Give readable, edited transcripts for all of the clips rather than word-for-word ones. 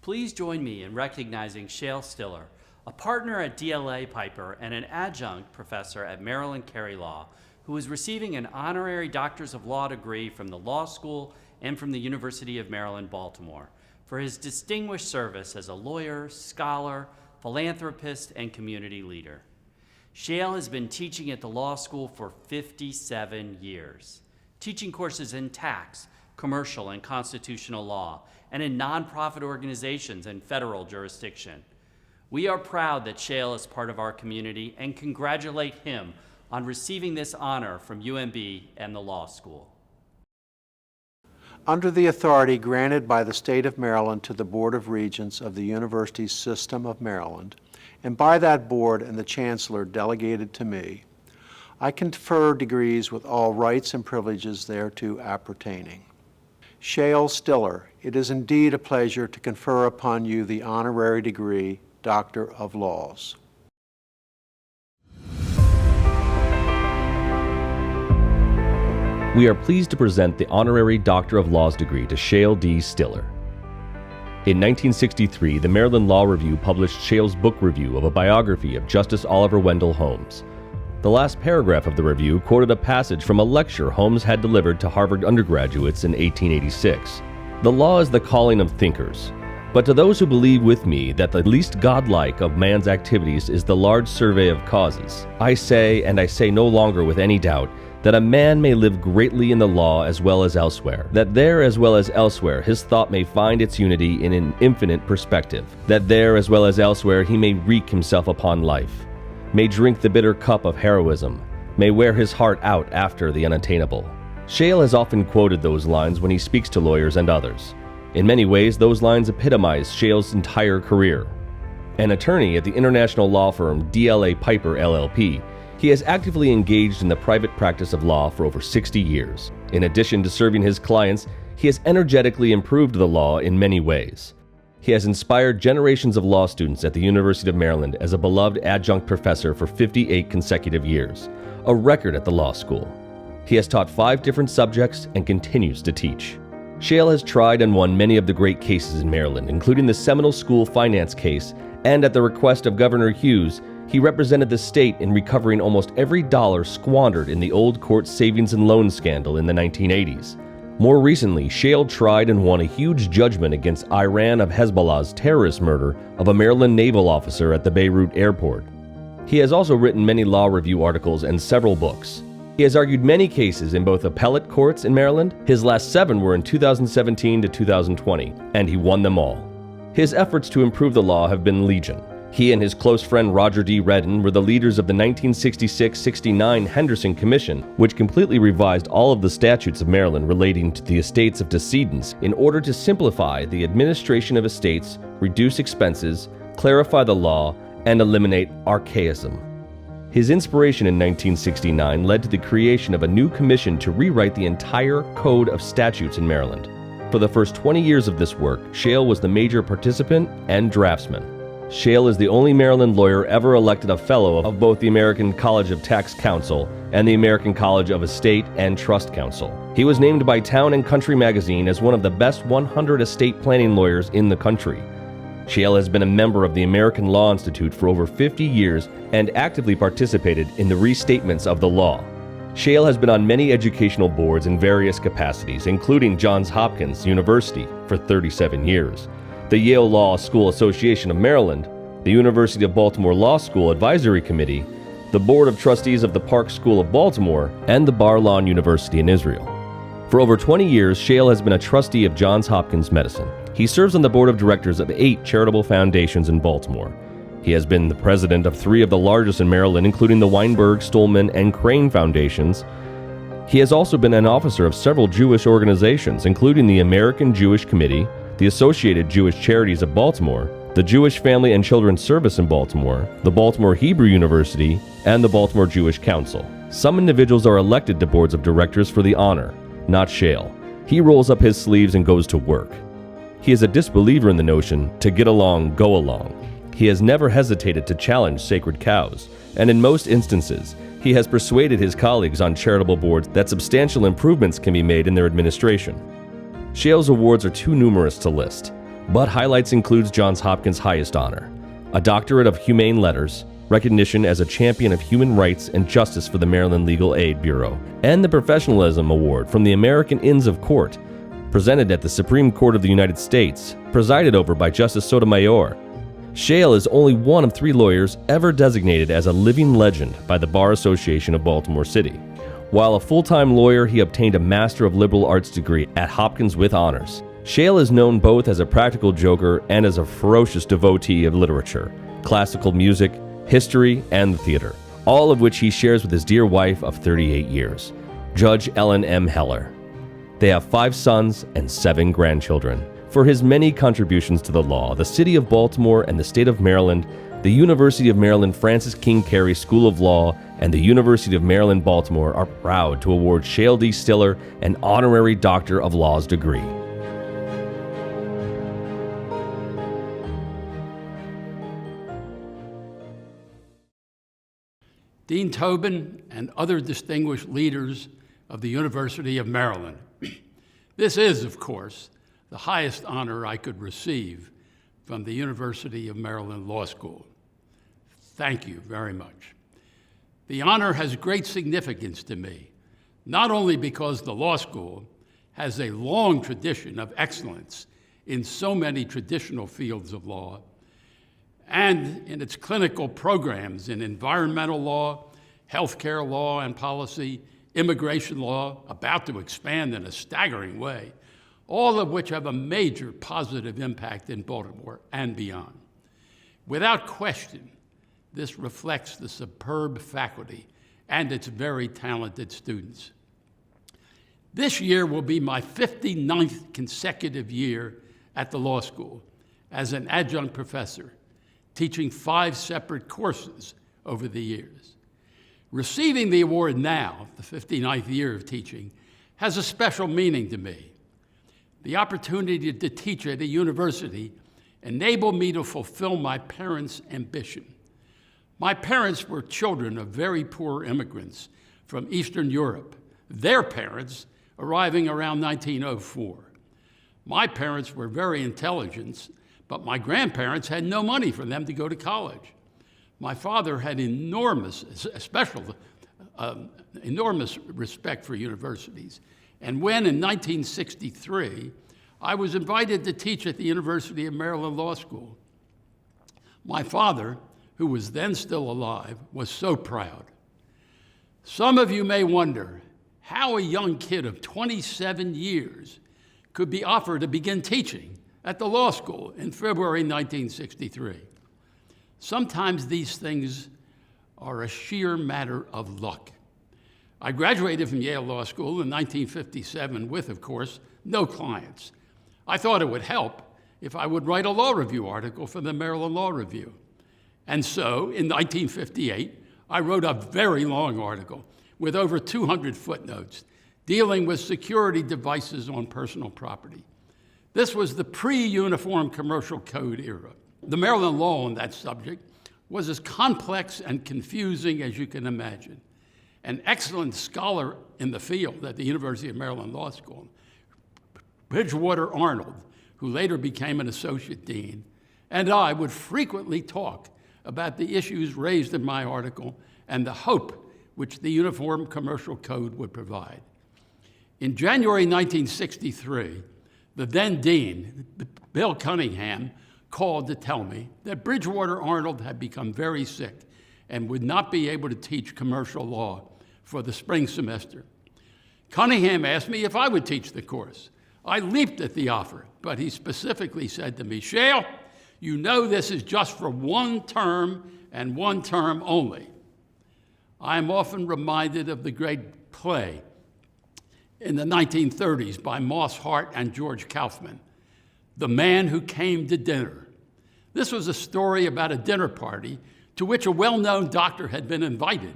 Please join me in recognizing Shale Stiller, a partner at DLA Piper and an adjunct professor at Maryland Carey Law, who is receiving an honorary Doctors of Law degree from the Law School and from the University of Maryland, Baltimore, for his distinguished service as a lawyer, scholar, philanthropist, and community leader. Shale has been teaching at the law school for 57 years, teaching courses in tax, commercial, and constitutional law, and in nonprofit organizations and federal jurisdiction. We are proud that Shale is part of our community and congratulate him on receiving this honor from UMB and the law school. Under the authority granted by the State of Maryland to the Board of Regents of the University System of Maryland, and by that board and the Chancellor delegated to me, I confer degrees with all rights and privileges thereto appertaining. Shale Stiller, it is indeed a pleasure to confer upon you the honorary degree, Doctor of Laws. We are pleased to present the honorary Doctor of Laws degree to Shale D. Stiller. In 1963, the Maryland Law Review published Shale's book review of a biography of Justice Oliver Wendell Holmes. The last paragraph of the review quoted a passage from a lecture Holmes had delivered to Harvard undergraduates in 1886. The law is the calling of thinkers, but to those who believe with me that the least godlike of man's activities is the large survey of causes, I say, and I say no longer with any doubt, that a man may live greatly in the law as well as elsewhere, that there as well as elsewhere his thought may find its unity in an infinite perspective, that there as well as elsewhere he may wreak himself upon life, may drink the bitter cup of heroism, may wear his heart out after the unattainable. Shale has often quoted those lines when he speaks to lawyers and others. In many ways, those lines epitomize Shale's entire career. An attorney at the international law firm DLA Piper LLP, he has actively engaged in the private practice of law for over 60 years. In addition to serving his clients, he has energetically improved the law in many ways. He has inspired generations of law students at the University of Maryland as a beloved adjunct professor for 58 consecutive years, a record at the law school. He has taught 5 different subjects and continues to teach. Shale has tried and won many of the great cases in Maryland, including the Seminole School finance case, and at the request of Governor Hughes, he represented the state in recovering almost every dollar squandered in the old court savings and loan scandal in the 1980s. More recently, Shale tried and won a huge judgment against Iran of Hezbollah's terrorist murder of a Maryland naval officer at the Beirut airport. He has also written many law review articles and several books. He has argued many cases in both appellate courts in Maryland. His last 7 were in 2017 to 2020, and he won them all. His efforts to improve the law have been legion. He and his close friend Roger D. Redden were the leaders of the 1966-69 Henderson Commission, which completely revised all of the statutes of Maryland relating to the estates of decedents in order to simplify the administration of estates, reduce expenses, clarify the law, and eliminate archaism. His inspiration in 1969 led to the creation of a new commission to rewrite the entire code of statutes in Maryland. For the first 20 years of this work, Shale was the major participant and draftsman. Shale is the only Maryland lawyer ever elected a fellow of both the American College of Tax Counsel and the American College of Estate and Trust Counsel. He was named by Town and Country magazine as one of the best 100 estate planning lawyers in the country. Shale has been a member of the American Law Institute for over 50 years and actively participated in the restatements of the law. Shale has been on many educational boards in various capacities, including Johns Hopkins University for 37 years, the Yale Law School Association of Maryland, the University of Baltimore Law School Advisory Committee, the Board of Trustees of the Park School of Baltimore, and the Bar-Ilan University in Israel. For over 20 years, Shale has been a trustee of Johns Hopkins Medicine. He serves on the board of directors of 8 charitable foundations in Baltimore. He has been the president of 3 of the largest in Maryland, including the Weinberg, Stolman, and Crane Foundations. He has also been an officer of several Jewish organizations, including the American Jewish Committee, the Associated Jewish Charities of Baltimore, the Jewish Family and Children's Service in Baltimore, the Baltimore Hebrew University, and the Baltimore Jewish Council. Some individuals are elected to boards of directors for the honor, not Shale. He rolls up his sleeves and goes to work. He is a disbeliever in the notion, to get along, go along. He has never hesitated to challenge sacred cows, and in most instances, he has persuaded his colleagues on charitable boards that substantial improvements can be made in their administration. Shale's awards are too numerous to list. but highlights includes Johns Hopkins' highest honor, a doctorate of humane letters, recognition as a champion of human rights and justice for the Maryland Legal Aid Bureau, and the Professionalism Award from the American Inns of Court, presented at the Supreme Court of the United States, presided over by Justice Sotomayor. Shale is only one of 3 lawyers ever designated as a living legend by the Bar Association of Baltimore City. While a full-time lawyer, he obtained a Master of Liberal Arts degree at Hopkins with honors. Shale is known both as a practical joker and as a ferocious devotee of literature, classical music, history, and the theater, all of which he shares with his dear wife of 38 years, Judge Ellen M. Heller. They have 5 sons and 7 grandchildren. For his many contributions to the law, the City of Baltimore and the State of Maryland, the University of Maryland Francis King Carey School of Law, and the University of Maryland Baltimore are proud to award Shale D. Stiller an honorary Doctor of Laws degree. Dean Tobin and other distinguished leaders of the University of Maryland. This is, of course, the highest honor I could receive from the University of Maryland Law School. Thank you very much. The honor has great significance to me, not only because the law school has a long tradition of excellence in so many traditional fields of law, and in its clinical programs in environmental law, healthcare law and policy, immigration law, about to expand in a staggering way, all of which have a major positive impact in Baltimore and beyond. Without question, this reflects the superb faculty and its very talented students. This year will be my 59th consecutive year at the law school as an adjunct professor, teaching 5 separate courses over the years. Receiving the award now, the 59th year of teaching, has a special meaning to me. The opportunity to teach at a university enabled me to fulfill my parents' ambition. My parents were children of very poor immigrants from Eastern Europe, their parents arriving around 1904. My parents were very intelligent, but my grandparents had no money for them to go to college. My father had enormous respect for universities. And when, in 1963, I was invited to teach at the University of Maryland Law School, my father, who was then still alive, was so proud. Some of you may wonder how a young kid of 27 years could be offered to begin teaching at the law school in February 1963. Sometimes these things are a sheer matter of luck. I graduated from Yale Law School in 1957 with, of course, no clients. I thought it would help if I would write a law review article for the Maryland Law Review. And so, in 1958, I wrote a very long article with over 200 footnotes dealing with security devices on personal property. This was the pre-Uniform Commercial Code era. The Maryland law on that subject was as complex and confusing as you can imagine. An excellent scholar in the field at the University of Maryland Law School, Bridgewater Arnold, who later became an associate dean, and I would frequently talk about the issues raised in my article and the hope which the Uniform Commercial Code would provide. In January 1963, the then dean, Bill Cunningham, called to tell me that Bridgewater Arnold had become very sick and would not be able to teach commercial law for the spring semester. Cunningham asked me if I would teach the course. I leaped at the offer, but he specifically said to me, "Shale, you know this is just for one term and one term only." I am often reminded of the great play in the 1930s by Moss Hart and George Kaufman, The Man Who Came to Dinner. This was a story about a dinner party to which a well-known doctor had been invited.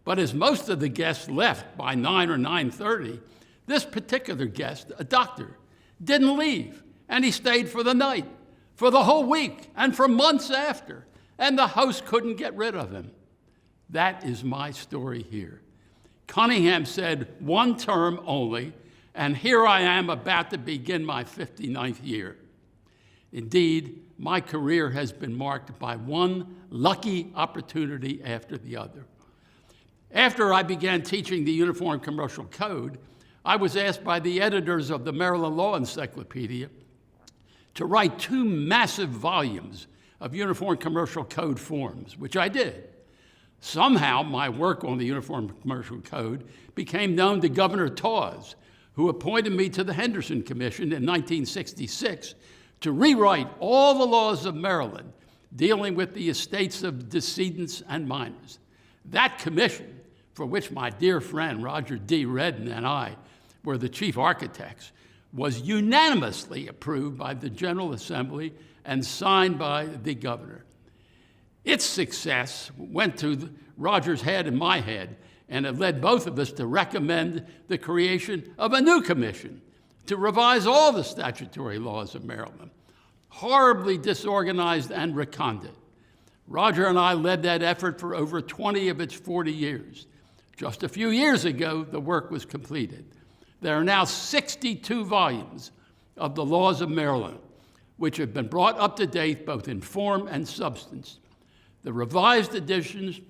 But as most of the guests left by 9 or 9:30, this particular guest, a doctor, didn't leave, and he stayed for the night, for the whole week, and for months after, and the host couldn't get rid of him. That is my story here. Cunningham said one term only, and here I am about to begin my 59th year. Indeed, my career has been marked by one lucky opportunity after the other. After I began teaching the Uniform Commercial Code, I was asked by the editors of the Maryland Law Encyclopedia to write 2 massive volumes of Uniform Commercial Code forms, which I did. Somehow, my work on the Uniform Commercial Code became known to Governor Tawes, who appointed me to the Henderson Commission in 1966 to rewrite all the laws of Maryland dealing with the estates of decedents and minors. That commission, for which my dear friend Roger D. Redden and I were the chief architects, was unanimously approved by the General Assembly and signed by the governor. Its success went to Roger's head and my head, and it led both of us to recommend the creation of a new commission to revise all the statutory laws of Maryland, horribly disorganized and recondite. Roger and I led that effort for over 20 of its 40 years. Just a few years ago, the work was completed. There are now 62 volumes of the laws of Maryland, which have been brought up to date both in form and substance. The revised editions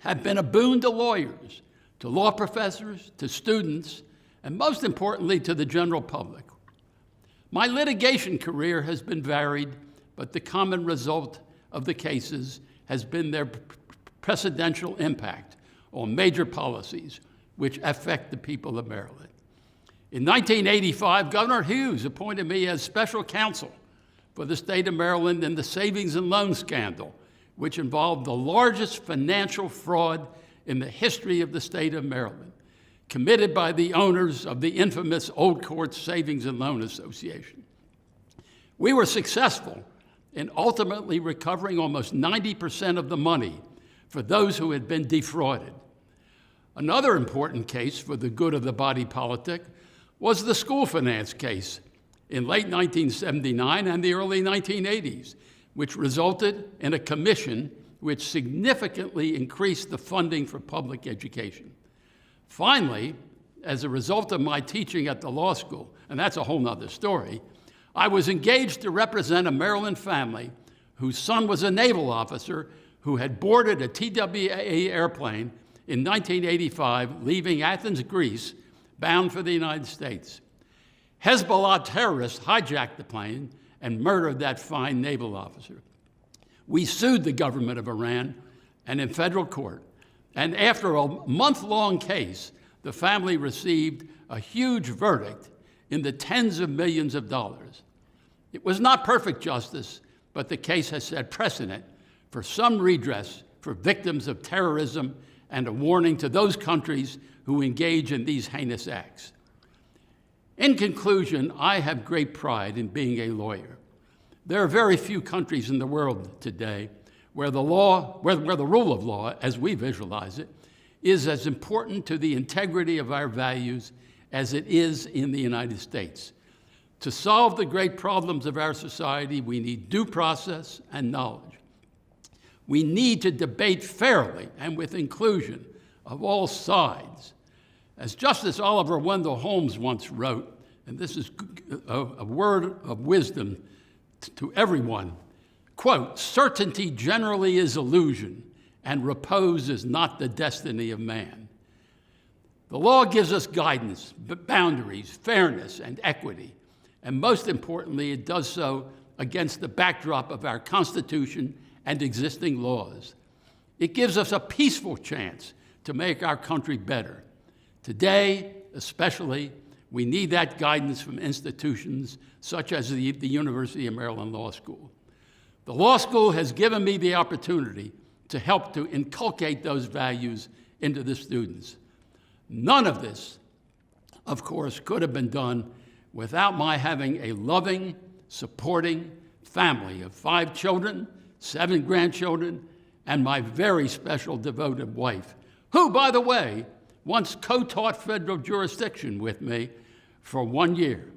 have been a boon to lawyers, to law professors, to students, and most importantly, to the general public. My litigation career has been varied, but the common result of the cases has been their precedential impact on major policies which affect the people of Maryland. In 1985, Governor Hughes appointed me as special counsel for the state of Maryland in the savings and loan scandal, which involved the largest financial fraud in the history of the state of Maryland, committed by the owners of the infamous Old Court Savings and Loan Association. We were successful in ultimately recovering almost 90% of the money for those who had been defrauded. Another important case for the good of the body politic was the school finance case in late 1979 and the early 1980s, which resulted in a commission which significantly increased the funding for public education. Finally, as a result of my teaching at the law school, and that's a whole nother story, I was engaged to represent a Maryland family whose son was a naval officer who had boarded a TWA airplane in 1985, leaving Athens, Greece, bound for the United States. Hezbollah terrorists hijacked the plane and murdered that fine naval officer. We sued the government of Iran and in federal court, and after a month-long case, the family received a huge verdict in the tens of millions of dollars. It was not perfect justice, but the case has set precedent for some redress for victims of terrorism and a warning to those countries who engage in these heinous acts. In conclusion, I have great pride in being a lawyer. There are very few countries in the world today where the rule of law, as we visualize it, is as important to the integrity of our values as it is in the United States. To solve the great problems of our society, we need due process and knowledge. We need to debate fairly and with inclusion of all sides. As Justice Oliver Wendell Holmes once wrote, and this is a word of wisdom to everyone, quote, "Certainty generally is illusion, and repose is not the destiny of man." The law gives us guidance, boundaries, fairness, and equity. And most importantly, it does so against the backdrop of our Constitution and existing laws. It gives us a peaceful chance to make our country better. Today, especially, we need that guidance from institutions such as the University of Maryland Law School. The law school has given me the opportunity to help to inculcate those values into the students. None of this, of course, could have been done without my having a loving, supporting family of 5 children, 7 grandchildren, and my very special devoted wife, who, by the way, once co-taught federal jurisdiction with me for 1 year.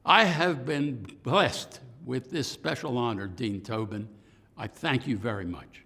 I have been blessed with this special honor, Dean Tobin. I thank you very much.